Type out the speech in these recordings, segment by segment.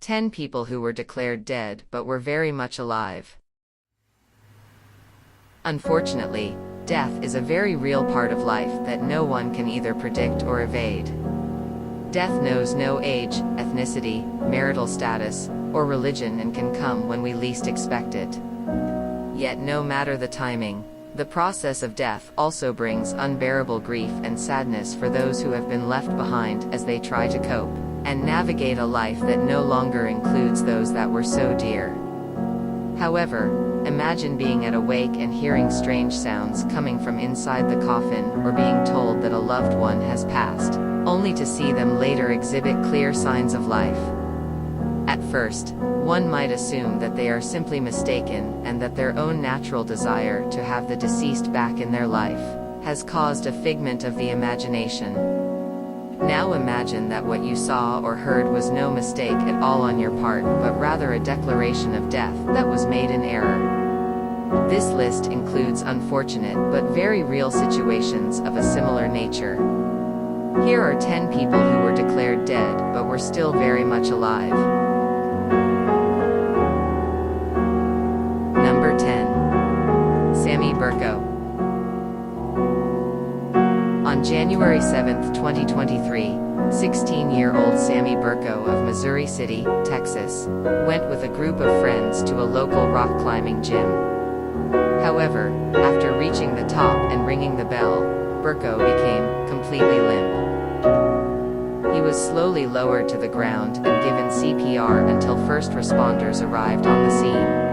10 people who were declared dead but were very much alive. Unfortunately, death is a very real part of life that no one can either predict or evade. Death knows no age, ethnicity, marital status, or religion and can come when we least expect it. Yet no matter the timing, the process of death also brings unbearable grief and sadness for those who have been left behind as they try to cope and navigate a life that no longer includes those that were so dear. However, imagine being awake and hearing strange sounds coming from inside the coffin, or being told that a loved one has passed, only to see them later exhibit clear signs of life. At first, one might assume that they are simply mistaken and that their own natural desire to have the deceased back in their life has caused a figment of the imagination. Now imagine that what you saw or heard was no mistake at all on your part, but rather a declaration of death that was made in error. This list includes unfortunate but very real situations of a similar nature. Here are 10 people who were declared dead but were still very much alive. Number 10. Sammy Burko. On January 7, 2023, 16-year-old Sammy Burko of Missouri City, Texas, went with a group of friends to a local rock climbing gym. However, after reaching the top and ringing the bell, Burko became completely limp. He was slowly lowered to the ground and given CPR until first responders arrived on the scene.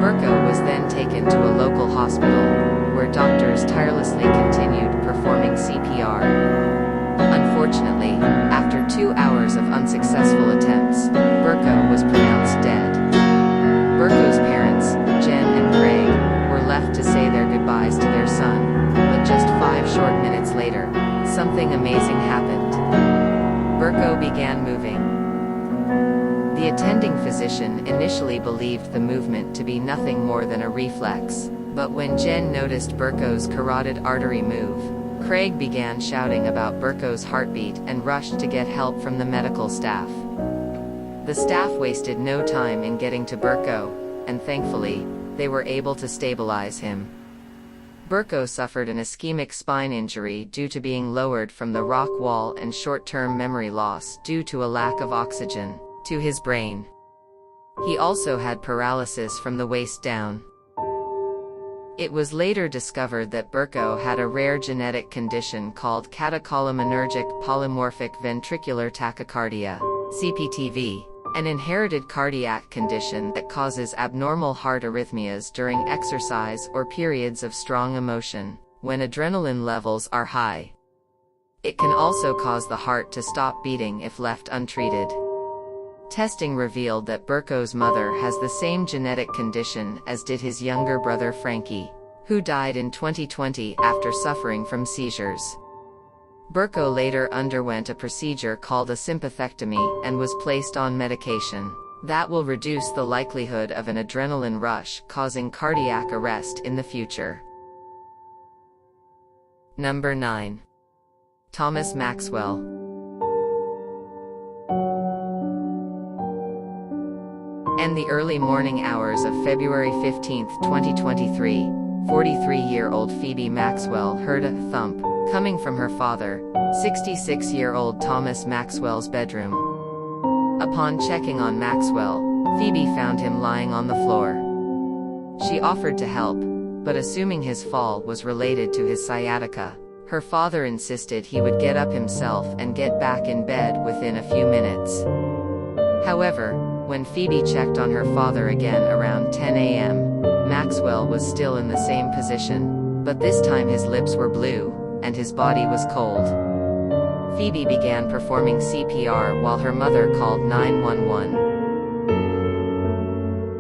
Burko was then taken to a local hospital, where doctors tirelessly continued performing CPR. Unfortunately, after 2 hours of unsuccessful attempts, Burko was pronounced dead. Burko's parents, Jen and Craig, were left to say their goodbyes to their son, but just 5 short minutes later, something amazing happened. Burko began moving. The attending physician initially believed the movement to be nothing more than a reflex, but when Jen noticed Burko's carotid artery move, Craig began shouting about Burko's heartbeat and rushed to get help from the medical staff. The staff wasted no time in getting to Burko, and thankfully, they were able to stabilize him. Burko suffered an ischemic spine injury due to being lowered from the rock wall and short-term memory loss due to a lack of oxygen to his brain. He also had paralysis from the waist down. It was later discovered that Burko had a rare genetic condition called catecholaminergic polymorphic ventricular tachycardia, CPTV, an inherited cardiac condition that causes abnormal heart arrhythmias during exercise or periods of strong emotion, when adrenaline levels are high. It can also cause the heart to stop beating if left untreated. Testing revealed that Burko's mother has the same genetic condition as did his younger brother Frankie, who died in 2020 after suffering from seizures. Burko later underwent a procedure called a sympathectomy and was placed on medication that will reduce the likelihood of an adrenaline rush causing cardiac arrest in the future. Number 9. Thomas Maxwell. In the early morning hours of February 15, 2023, 43-year-old Phoebe Maxwell heard a thump coming from her father, 66-year-old Thomas Maxwell's bedroom. Upon checking on Maxwell, Phoebe found him lying on the floor. She offered to help, but assuming his fall was related to his sciatica, her father insisted he would get up himself and get back in bed within a few minutes. However, when Phoebe checked on her father again around 10 a.m., Maxwell was still in the same position, but this time his lips were blue, and his body was cold. Phoebe began performing CPR while her mother called 911.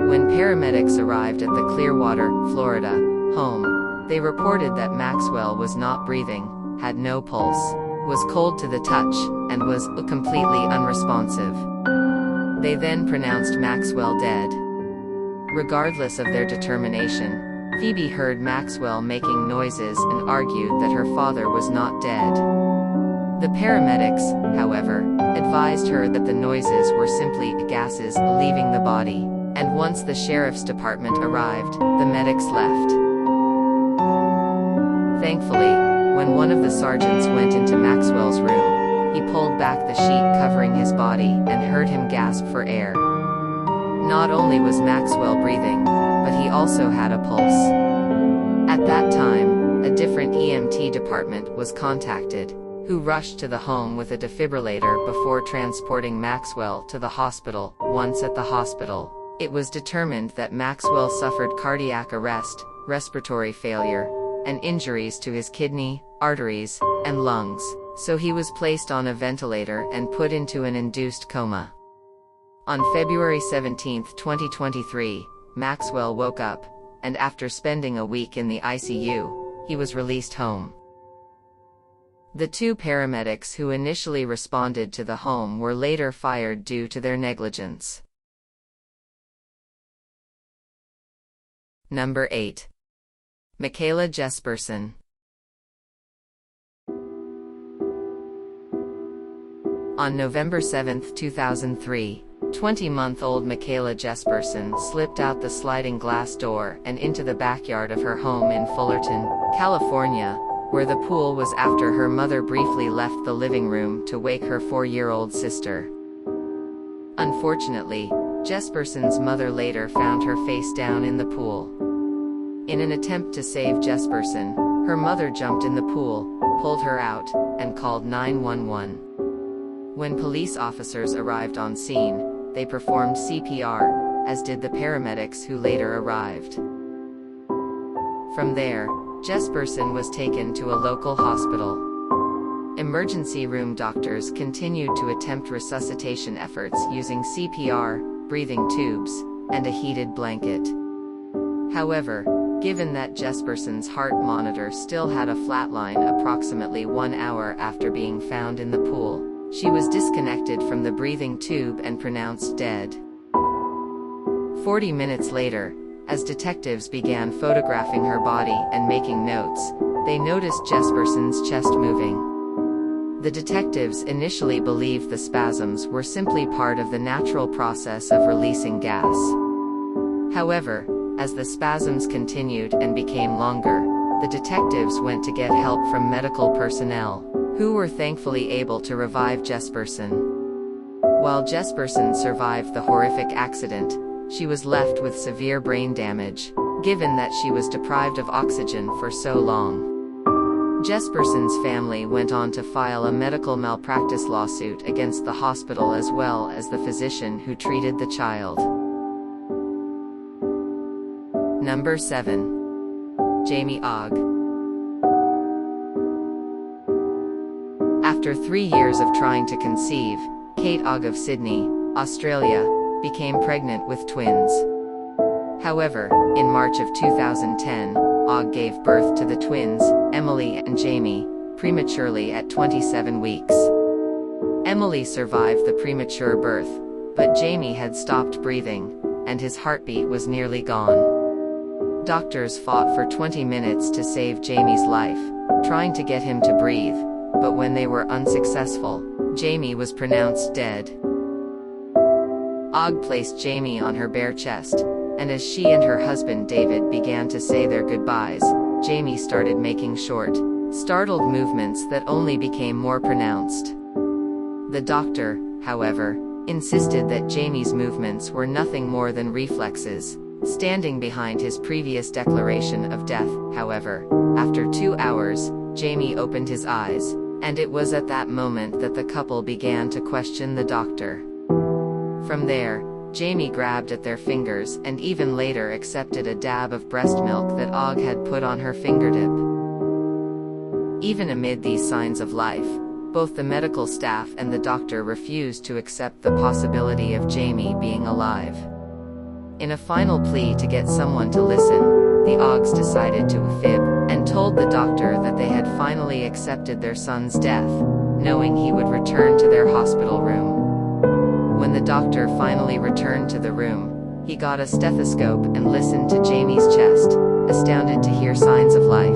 When paramedics arrived at the Clearwater, Florida, home, they reported that Maxwell was not breathing, had no pulse, was cold to the touch, and was completely unresponsive. They then pronounced Maxwell dead. Regardless of their determination, Phoebe heard Maxwell making noises and argued that her father was not dead. The paramedics, however, advised her that the noises were simply gases leaving the body, and once the sheriff's department arrived, the medics left. Thankfully, when one of the sergeants went into Maxwell's room, he pulled back the sheet covering his body and heard him gasp for air. Not only was Maxwell breathing, but he also had a pulse. At that time, a different EMT department was contacted, who rushed to the home with a defibrillator before transporting Maxwell to the hospital. Once at the hospital, it was determined that Maxwell suffered cardiac arrest, respiratory failure, and injuries to his kidney, arteries, and lungs, so he was placed on a ventilator and put into an induced coma. On February 17, 2023, Maxwell woke up, and after spending a week in the ICU, he was released home. The two paramedics who initially responded to the home were later fired due to their negligence. Number 8. Michaela Jesperson. On November 7, 2003, 20-month-old Michaela Jesperson slipped out the sliding glass door and into the backyard of her home in Fullerton, California, where the pool was after her mother briefly left the living room to wake her 4-year-old sister. Unfortunately, Jesperson's mother later found her face down in the pool. In an attempt to save Jesperson, her mother jumped in the pool, pulled her out, and called 911. When police officers arrived on scene, they performed CPR, as did the paramedics who later arrived. From there, Jesperson was taken to a local hospital. Emergency room doctors continued to attempt resuscitation efforts using CPR, breathing tubes, and a heated blanket. However, given that Jesperson's heart monitor still had a flatline approximately 1 hour after being found in the pool, she was disconnected from the breathing tube and pronounced dead. 40 minutes later, as detectives began photographing her body and making notes, they noticed Jesperson's chest moving. The detectives initially believed the spasms were simply part of the natural process of releasing gas. However, as the spasms continued and became longer, the detectives went to get help from medical personnel, who were thankfully able to revive Jesperson. While Jesperson survived the horrific accident, she was left with severe brain damage, given that she was deprived of oxygen for so long. Jesperson's family went on to file a medical malpractice lawsuit against the hospital as well as the physician who treated the child. Number 7. Jamie Ogg. After 3 years of trying to conceive, Kate Ogg of Sydney, Australia, became pregnant with twins. However, in March of 2010, Ogg gave birth to the twins, Emily and Jamie, prematurely at 27 weeks. Emily survived the premature birth, but Jamie had stopped breathing, and his heartbeat was nearly gone. Doctors fought for 20 minutes to save Jamie's life, trying to get him to breathe, but when they were unsuccessful, Jamie was pronounced dead. Ogg placed Jamie on her bare chest, and as she and her husband David began to say their goodbyes, Jamie started making short, startled movements that only became more pronounced. The doctor, however, insisted that Jamie's movements were nothing more than reflexes, standing behind his previous declaration of death. However, after 2 hours, Jamie opened his eyes, and it was at that moment that the couple began to question the doctor. From there, Jamie grabbed at their fingers and even later accepted a dab of breast milk that Ogg had put on her fingertip. Even amid these signs of life, both the medical staff and the doctor refused to accept the possibility of Jamie being alive. In a final plea to get someone to listen, the Oggs decided to fib, and told the doctor that they had finally accepted their son's death, knowing he would return to their hospital room. When the doctor finally returned to the room, he got a stethoscope and listened to Jamie's chest, astounded to hear signs of life.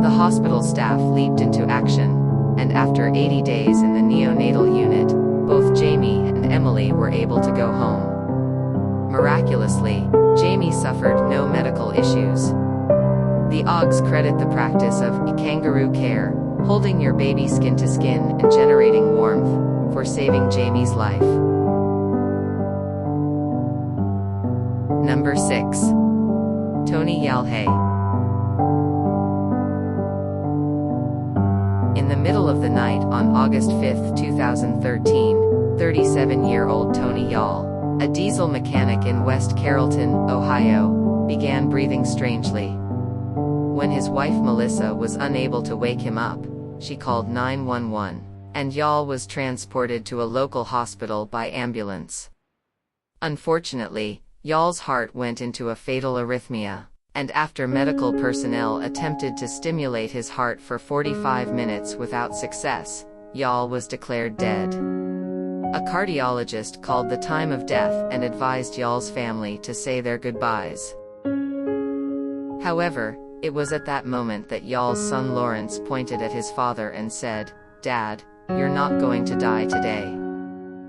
The hospital staff leaped into action, and after 80 days in the neonatal unit, both Jamie and Emily were able to go home. Miraculously, Jamie suffered no medical issues. The Oggs credit the practice of kangaroo care, holding your baby skin to skin and generating warmth, for saving Jamie's life. Number 6. Tony Yalhay. In the middle of the night on August 5, 2013, 37-year-old Tony Yall, a diesel mechanic in West Carrollton, Ohio, began breathing strangely. When his wife Melissa was unable to wake him up, she called 911, and Yall was transported to a local hospital by ambulance. Unfortunately, Yall's heart went into a fatal arrhythmia, and after medical personnel attempted to stimulate his heart for 45 minutes without success, Yall was declared dead. A cardiologist called the time of death and advised Yall's family to say their goodbyes. However, it was at that moment that Yall's son Lawrence pointed at his father and said, "Dad, you're not going to die today."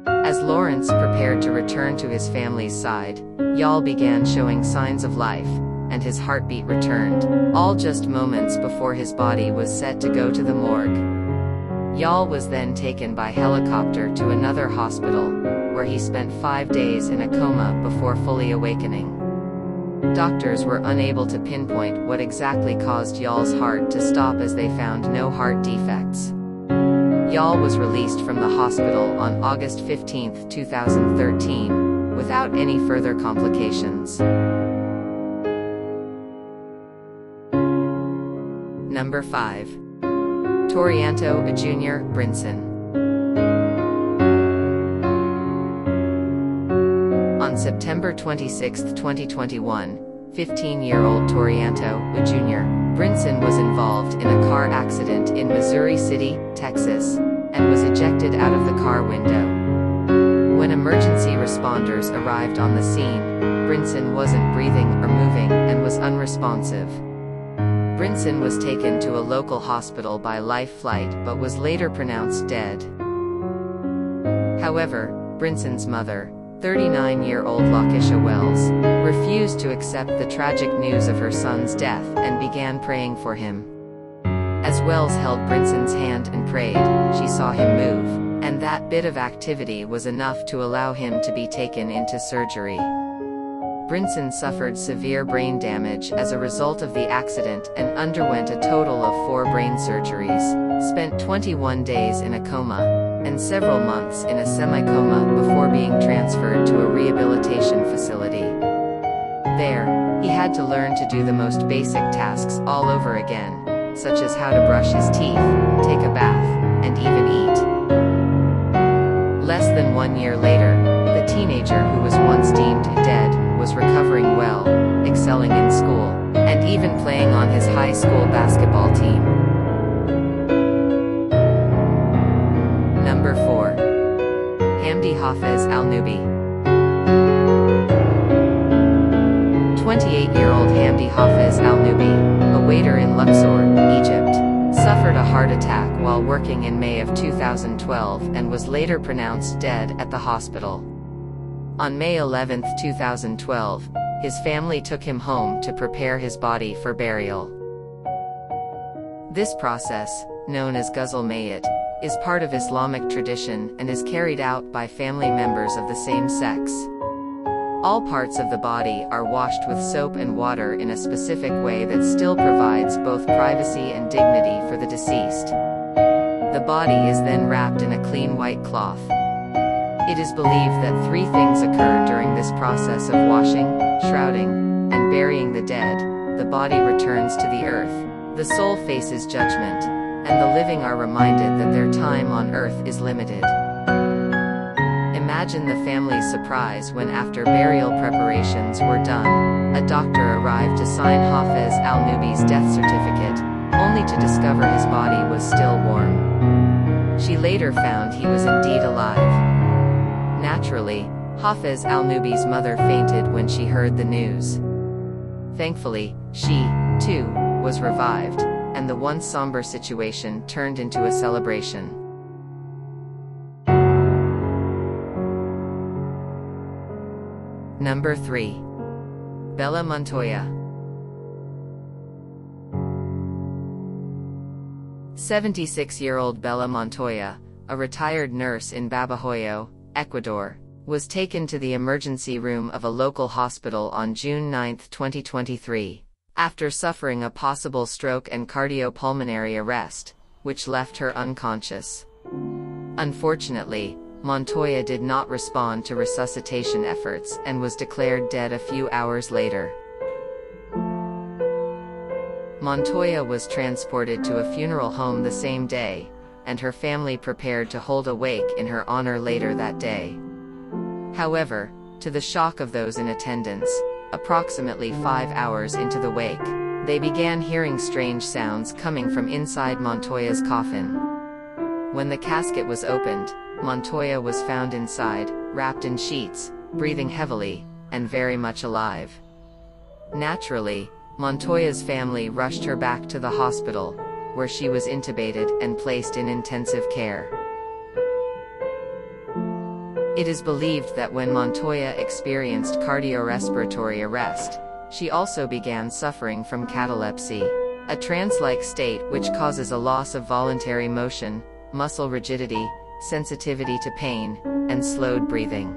As Lawrence prepared to return to his family's side, Yall began showing signs of life, and his heartbeat returned, all just moments before his body was set to go to the morgue. Yall was then taken by helicopter to another hospital, where he spent 5 days in a coma before fully awakening. Doctors were unable to pinpoint what exactly caused Yall's heart to stop, as they found no heart defects. Yall was released from the hospital on August 15, 2013, without any further complications. Number 5. Torianto Jr. Brinson. On September 26, 2021, 15-year-old Torianto Jr. Brinson was involved in a car accident in Missouri City, Texas, and was ejected out of the car window. When emergency responders arrived on the scene, Brinson wasn't breathing or moving and was unresponsive. Brinson was taken to a local hospital by life flight but was later pronounced dead. However, Brinson's mother, 39-year-old Lakeisha Wells, refused to accept the tragic news of her son's death and began praying for him. As Wells held Brinson's hand and prayed, she saw him move, and that bit of activity was enough to allow him to be taken into surgery. Brinson suffered severe brain damage as a result of the accident and underwent a total of 4 brain surgeries, spent 21 days in a coma, and several months in a semi-coma before being transferred to a rehabilitation facility. There, he had to learn to do the most basic tasks all over again, such as how to brush his teeth, take a bath, and even eat. Less than 1 year later, the teenager who was once deemed dead was recovering well, excelling in school, and even playing on his high school basketball team. Number 4. Hamdi Hafez Al-Nubi. 28-year-old Hamdi Hafez Al-Nubi, a waiter in Luxor, Egypt, suffered a heart attack while working in May of 2012 and was later pronounced dead at the hospital. On May 11, 2012, his family took him home to prepare his body for burial. This process, known as ghusl mayit, is part of Islamic tradition and is carried out by family members of the same sex. All parts of the body are washed with soap and water in a specific way that still provides both privacy and dignity for the deceased. The body is then wrapped in a clean white cloth. It is believed that 3 things occur during this process of washing, shrouding, and burying the dead. The body returns to the earth, the soul faces judgment, and the living are reminded that their time on earth is limited. Imagine the family's surprise when, after burial preparations were done, a doctor arrived to sign Hafez Al-Nubi's death certificate, only to discover his body was still warm. She later found he was indeed alive. Naturally, Hafez Al-Nubi's mother fainted when she heard the news. Thankfully, she, too, was revived, and the once somber situation turned into a celebration. Number 3. Bella Montoya. 76-year-old Bella Montoya, a retired nurse in Babahoyo, Ecuador, was taken to the emergency room of a local hospital on June 9, 2023, after suffering a possible stroke and cardiopulmonary arrest, which left her unconscious. Unfortunately, Montoya did not respond to resuscitation efforts and was declared dead a few hours later. Montoya was transported to a funeral home the same day, and her family prepared to hold a wake in her honor later that day. However, to the shock of those in attendance, approximately 5 hours into the wake, they began hearing strange sounds coming from inside Montoya's coffin. When the casket was opened, Montoya was found inside, wrapped in sheets, breathing heavily, and very much alive. Naturally, Montoya's family rushed her back to the hospital, where she was intubated and placed in intensive care. It is believed that when Montoya experienced cardiorespiratory arrest, she also began suffering from catalepsy, a trance-like state which causes a loss of voluntary motion, muscle rigidity, sensitivity to pain, and slowed breathing.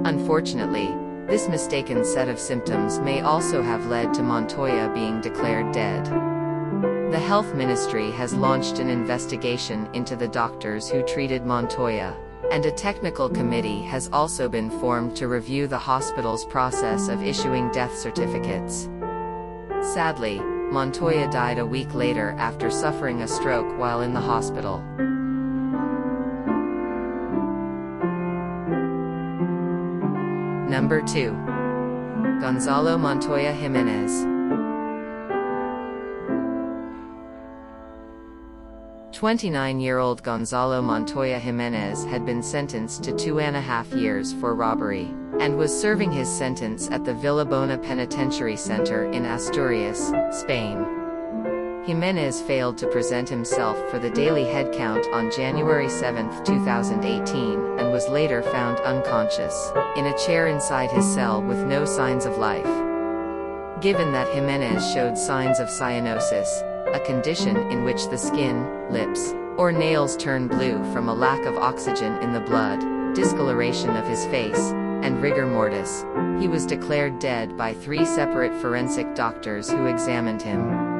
Unfortunately, this mistaken set of symptoms may also have led to Montoya being declared dead. The Health Ministry has launched an investigation into the doctors who treated Montoya, and a technical committee has also been formed to review the hospital's process of issuing death certificates. Sadly, Montoya died a week later after suffering a stroke while in the hospital. Number 2. Gonzalo Montoya Jimenez. 29-year-old Gonzalo Montoya Jimenez had been sentenced to 2.5 years for robbery, and was serving his sentence at the Villabona Penitentiary Center in Asturias, Spain. Jimenez failed to present himself for the daily head count on January 7, 2018, and was later found unconscious, in a chair inside his cell with no signs of life. Given that Jimenez showed signs of cyanosis, a condition in which the skin, lips, or nails turn blue from a lack of oxygen in the blood, discoloration of his face, and rigor mortis, he was declared dead by 3 separate forensic doctors who examined him.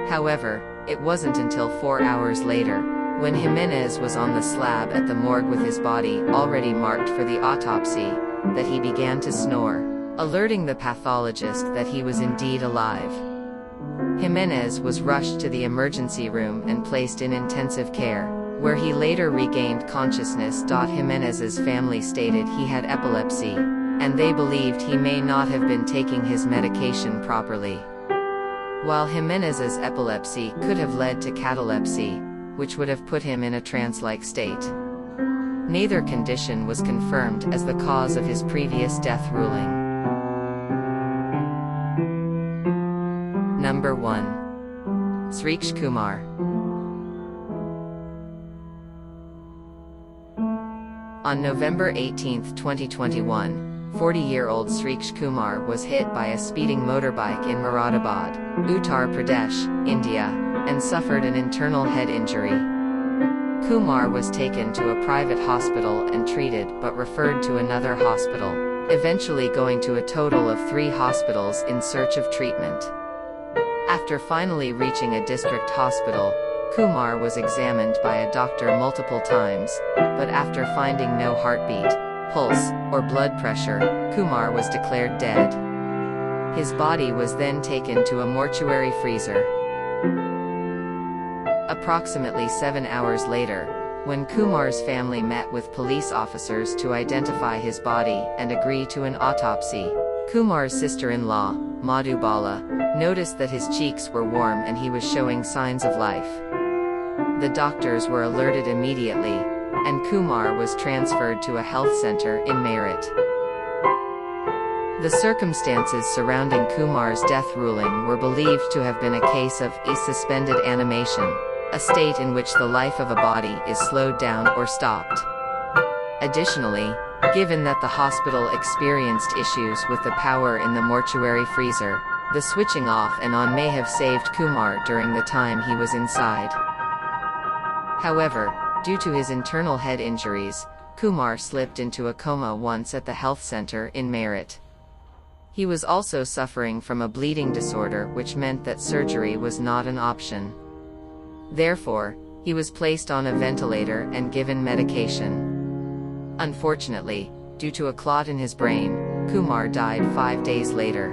However, it wasn't until 4 hours later, when Jimenez was on the slab at the morgue with his body already marked for the autopsy, that he began to snore, alerting the pathologist that he was indeed alive. Jimenez was rushed to the emergency room and placed in intensive care, where he later regained consciousness. Jimenez's family stated he had epilepsy, and they believed he may not have been taking his medication properly. While Jimenez's epilepsy could have led to catalepsy, which would have put him in a trance-like state. Neither condition was confirmed as the cause of his previous death ruling. Number 1. Sriksha Kumar. On November 18, 2021, 40-year-old Sriksha Kumar was hit by a speeding motorbike in Moradabad, Uttar Pradesh, India, and suffered an internal head injury. Kumar was taken to a private hospital and treated but referred to another hospital, eventually going to a total of 3 hospitals in search of treatment. After finally reaching a district hospital, Kumar was examined by a doctor multiple times, but after finding no heartbeat, pulse, or blood pressure, Kumar was declared dead. His body was then taken to a mortuary freezer. Approximately 7 hours later, when Kumar's family met with police officers to identify his body and agree to an autopsy, Kumar's sister-in-law, Madhubala, noticed that his cheeks were warm and he was showing signs of life. The doctors were alerted immediately, and Kumar was transferred to a health center in Meerut. The circumstances surrounding Kumar's death ruling were believed to have been a case of suspended animation, a state in which the life of a body is slowed down or stopped. Additionally, given that the hospital experienced issues with the power in the mortuary freezer, the switching off and on may have saved Kumar during the time he was inside. However, due to his internal head injuries, Kumar slipped into a coma once at the health center in Meerut. He was also suffering from a bleeding disorder, which meant that surgery was not an option. Therefore, he was placed on a ventilator and given medication. Unfortunately, due to a clot in his brain, Kumar died 5 days later.